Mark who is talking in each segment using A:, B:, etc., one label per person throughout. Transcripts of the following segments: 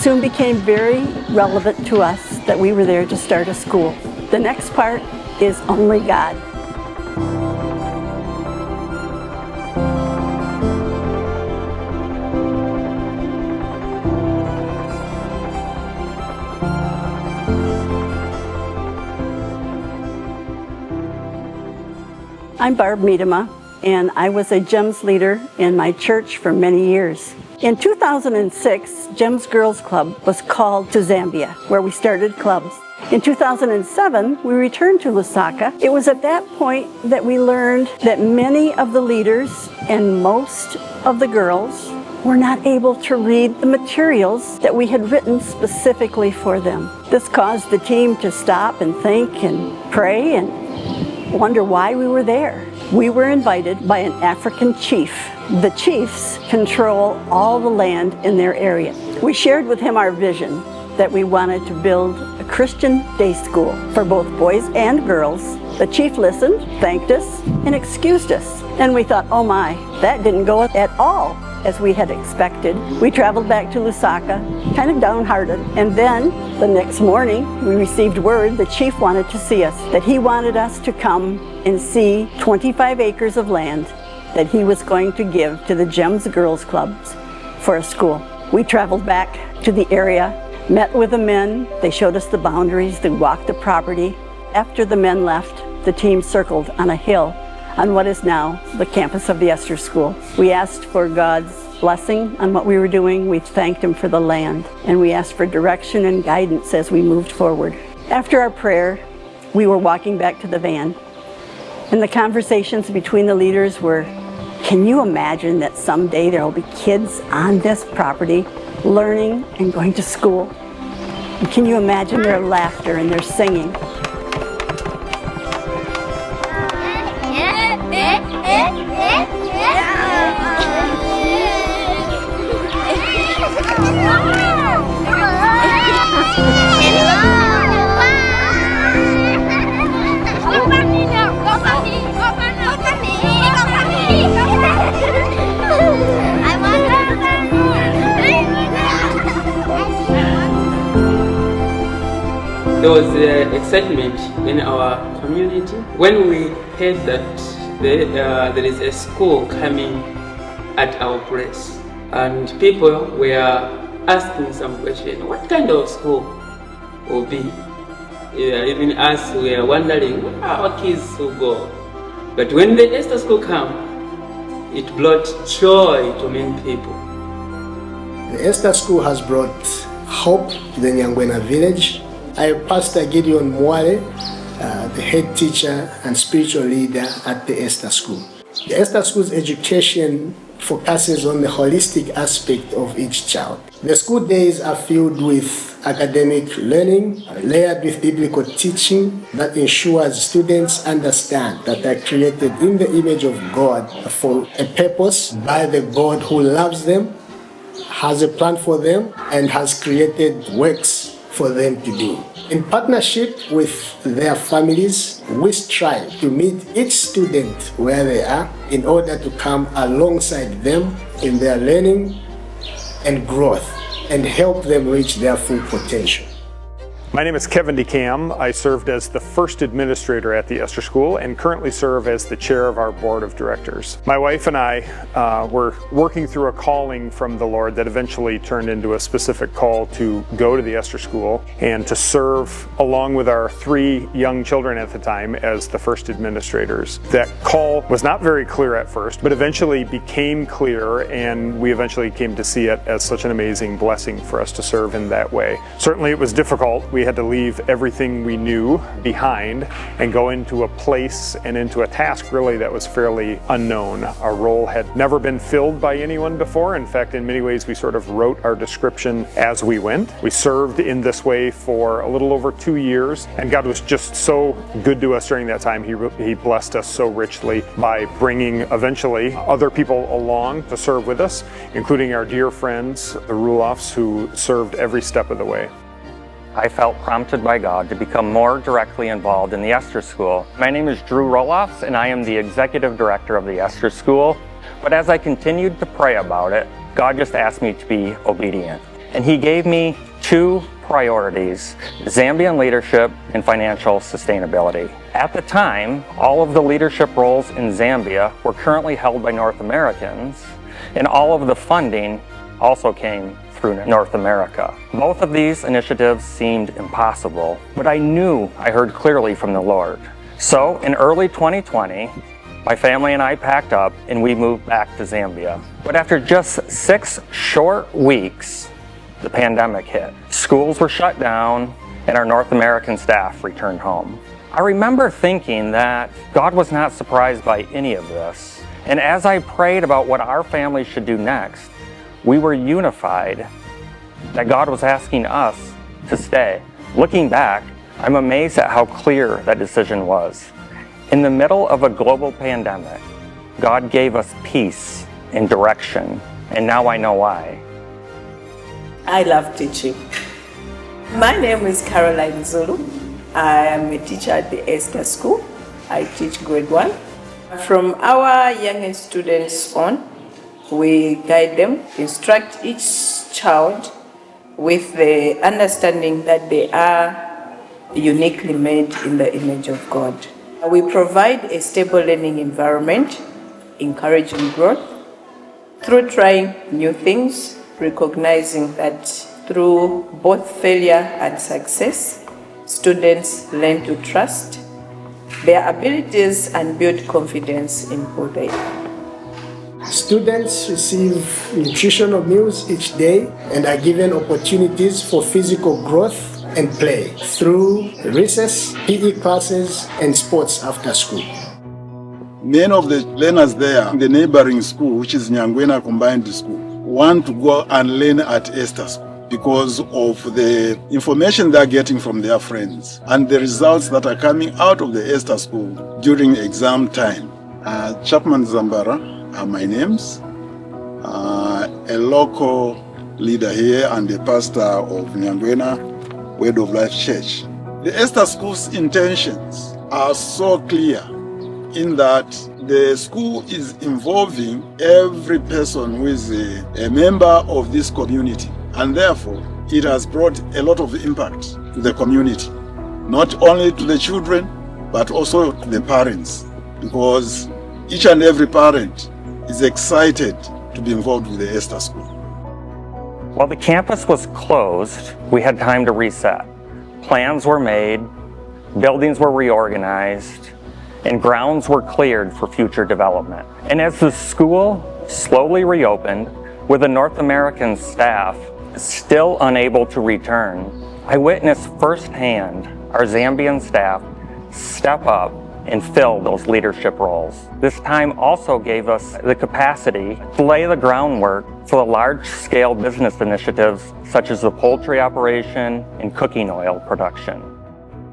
A: soon became very relevant to us that we were there to start a school. The next part is only God. I'm Barb Miedema, and I was a GEMS leader in my church for many years. In 2006, GEMS Girls Club was called to Zambia, where we started clubs. In 2007, we returned to Lusaka. It was at that point that we learned that many of the leaders and most of the girls were not able to read the materials that we had written specifically for them. This caused the team to stop and think and pray and wonder why we were there. We were invited by an African chief. The chiefs control all the land in their area. We shared with him our vision that we wanted to build a Christian day school for both boys and girls. The chief listened, thanked us, and excused us. And we thought, oh my, that didn't go at all as we had expected. We traveled back to Lusaka, kind of downhearted. And then the next morning, we received word the chief wanted to see us, that he wanted us to come and see 25 acres of land that he was going to give to the GEMS Girls Clubs for a school. We traveled back to the area, met with the men. They showed us the boundaries. They walked the property. After the men left, the team circled on a hill on what is now the campus of the Esther School. We asked for God's blessing on what we were doing. We thanked Him for the land, and we asked for direction and guidance as we moved forward. After our prayer, we were walking back to the van, and the conversations between the leaders were, can you imagine that someday there will be kids on this property learning and going to school? And can you imagine their laughter and their singing?
B: There was excitement in our community when we heard that there is a school coming at our place, and people were asking some question, what kind of school will be? Even us, we are wondering where our kids will go. But when the Esther School came, it brought joy to many people.
C: The Esther School has brought hope to the Nyangwena village. I am Pastor Gideon Mwale, the head teacher and spiritual leader at the Esther School. The Esther School's education focuses on the holistic aspect of each child. The school days are filled with academic learning, layered with biblical teaching that ensures students understand that they are created in the image of God for a purpose by the God who loves them, has a plan for them, and has created works for them to do. In partnership with their families, we strive to meet each student where they are in order to come alongside them in their learning and growth and help them reach their full potential.
D: My name is Kevin DeCam. I served as the first administrator at the Esther School and currently serve as the chair of our board of directors. My wife and I were working through a calling from the Lord that eventually turned into a specific call to go to the Esther School and to serve along with our 3 young children at the time as the first administrators. That call was not very clear at first, but eventually became clear, and we eventually came to see it as such an amazing blessing for us to serve in that way. Certainly it was difficult. We had to leave everything we knew behind and go into a place and into a task really that was fairly unknown. Our role had never been filled by anyone before. In fact, in many ways we sort of wrote our description as we went. We served in this way for a little over 2 years, and God was just so good to us during that time. He blessed us so richly by bringing eventually other people along to serve with us, including our dear friends, the Ruloffs, who served every step of the way.
E: I felt prompted by God to become more directly involved in the Esther School. My name is Drew Roloffs, and I am the executive director of the Esther School. But as I continued to pray about it, God just asked me to be obedient. and he gave me two priorities: Zambian leadership and financial sustainability. At the time, all of the leadership roles in Zambia were currently held by North Americans, and all of the funding also came through North America. Both of these initiatives seemed impossible, but I knew I heard clearly from the Lord. So in early 2020, my family and I packed up and we moved back to Zambia. But after just 6 short weeks, the pandemic hit. Schools were shut down and our North American staff returned home. I remember thinking that God was not surprised by any of this. And as I prayed about what our family should do next, we were unified that God was asking us to stay. Looking back, I'm amazed at how clear that decision was. In the middle of a global pandemic, God gave us peace and direction, and now I know why.
F: I love teaching. My name is Caroline Zulu. I am a teacher at the Esther School. I teach grade 1. From our youngest students on, we guide them, instruct each child with the understanding that they are uniquely made in the image of God. We provide a stable learning environment, encouraging growth through trying new things, recognizing that through both failure and success, students learn to trust their abilities and build confidence in who they are.
C: Students receive nutritional meals each day and are given opportunities for physical growth and play through recess, PE classes, and sports after school.
G: Many of the learners there in the neighboring school, which is Nyangwena Combined School, want to go and learn at Esther School because of the information they're getting from their friends and the results that are coming out of the Esther School during exam time. Chapman Zambara are my names, a local leader here and a pastor of Nyangwena Word of Life Church. The Esther School's intentions are so clear in that the school is involving every person who is a member of this community, and therefore it has brought a lot of impact to the community, not only to the children but also to the parents, because each and every parent is excited to be involved with the Esther School.
E: While the campus was closed, we had time to reset. Plans were made, buildings were reorganized, and grounds were cleared for future development. And as the school slowly reopened, with the North American staff still unable to return, I witnessed firsthand our Zambian staff step up and fill those leadership roles. This time also gave us the capacity to lay the groundwork for the large-scale business initiatives such as the poultry operation and cooking oil production.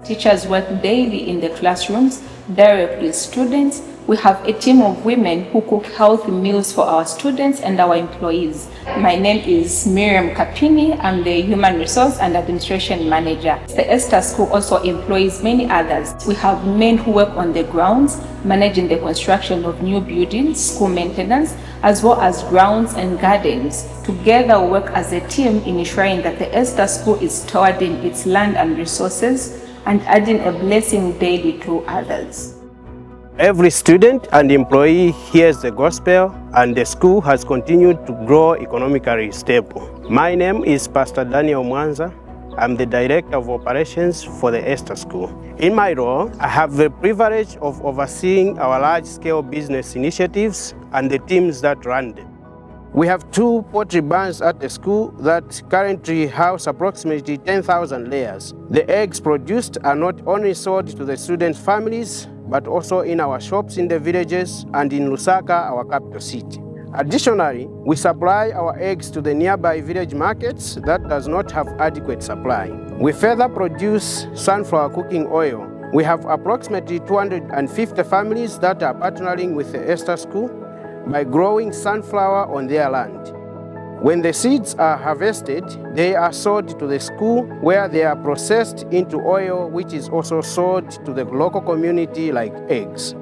H: Teachers work daily in the classrooms, directly with students. We have a team of women who cook healthy meals for our students and our employees. My name is Miriam Kapini. I'm the Human Resource and Administration Manager. The Esther School also employs many others. We have men who work on the grounds, managing the construction of new buildings, school maintenance, as well as grounds and gardens. Together we work as a team in ensuring that the Esther School is stewarding its land and resources and adding a blessing daily to others.
I: Every student and employee hears the gospel, and the school has continued to grow economically stable. My name is Pastor Daniel Mwanza. I'm the Director of Operations for the Esther School. In my role, I have the privilege of overseeing our large-scale business initiatives and the teams that run them. We have 2 poultry barns at the school that currently house approximately 10,000 layers. The eggs produced are not only sold to the students' families, but also in our shops in the villages and in Lusaka, our capital city. Additionally, we supply our eggs to the nearby village markets that does not have adequate supply. We further produce sunflower cooking oil. We have approximately 250 families that are partnering with the Esther School by growing sunflower on their land. When the seeds are harvested, they are sold to the school where they are processed into oil, which is also sold to the local community like eggs.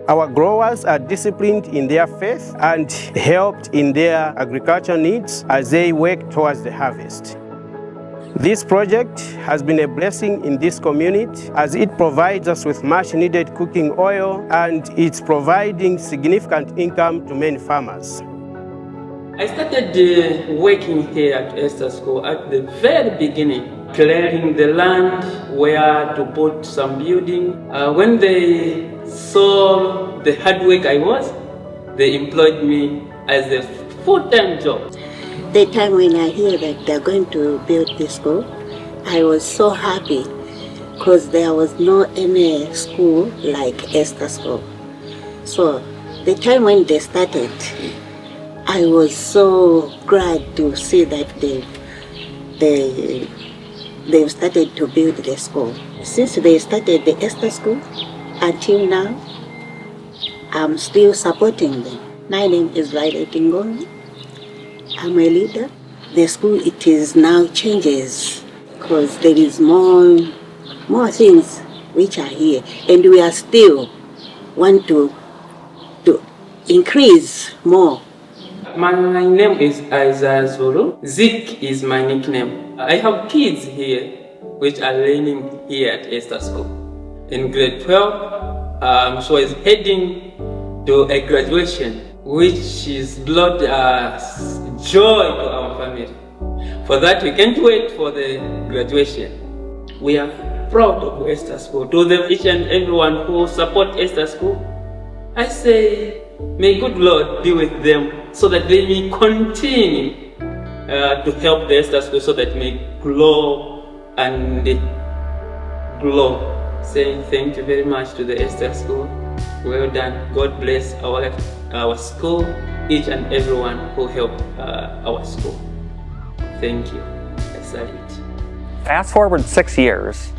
I: Our growers are disciplined in their faith and helped in their agricultural needs as they work towards the harvest. This project has been a blessing in this community as it provides us with much needed cooking oil and it's providing significant income to many farmers.
B: I started working here at Esther School at the very beginning, clearing the land where to put some building. When they saw the hard work I was, they employed me as a full-time job.
J: The time when I hear that they're going to build this school, I was so happy because there was no any school like Esther School. So the time when they started, I was so glad to see that they've started to build the school. Since they started the Esther School until now, I'm still supporting them. My name is Raila Tingon. I'm a leader. The school, it is now changes because there is more things which are here, and we are still want to increase more.
B: My name is Isaiah Zulu. Zik is my nickname. I have kids here which are learning here at Esther School. In grade 12, so is heading to a graduation, which is brought us joy to our family. For that, we can't wait for the graduation. We are proud of Esther School. To each and everyone who support Esther School, I say, may good Lord be with them so that they may continue to help the Esther School so that may grow and grow. Saying thank you very much to the Esther School. Well done. God bless our school, each and everyone who helped our school. Thank you. I salute.
E: Fast forward 6 years,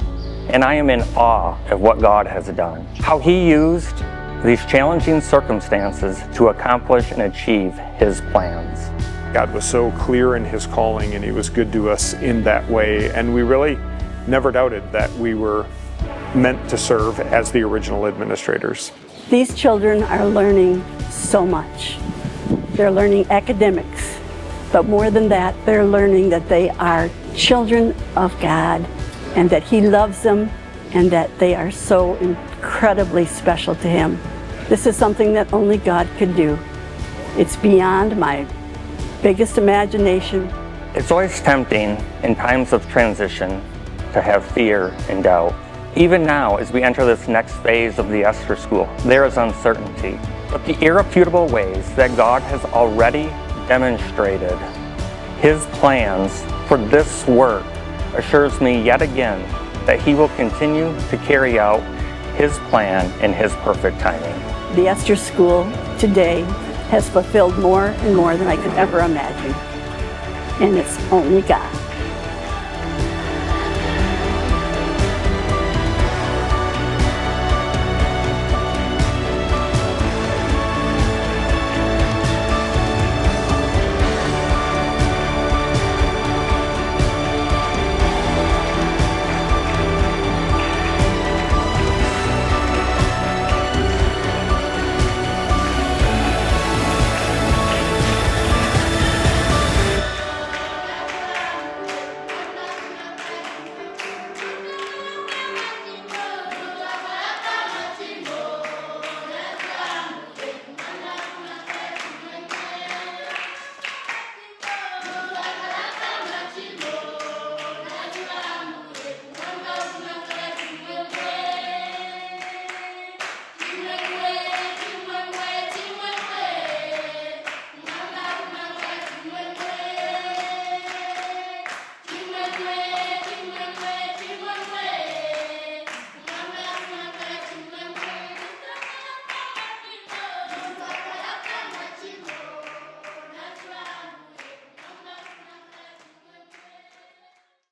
E: and I am in awe of what God has done. How He used these challenging circumstances to accomplish and achieve His plans.
D: God was so clear in His calling and He was good to us in that way, and we really never doubted that we were meant to serve as the original administrators.
A: These children are learning so much. They're learning academics, but more than that, they're learning that they are children of God and that He loves them and that they are so incredibly special to Him. This is something that only God could do. It's beyond my biggest imagination.
E: It's always tempting in times of transition to have fear and doubt. Even now, as we enter this next phase of the Esther School, there is uncertainty. But the irrefutable ways that God has already demonstrated His plans for this work assures me yet again that He will continue to carry out His plan in His perfect timing.
A: The Esther School today has fulfilled more and more than I could ever imagine. And it's only God.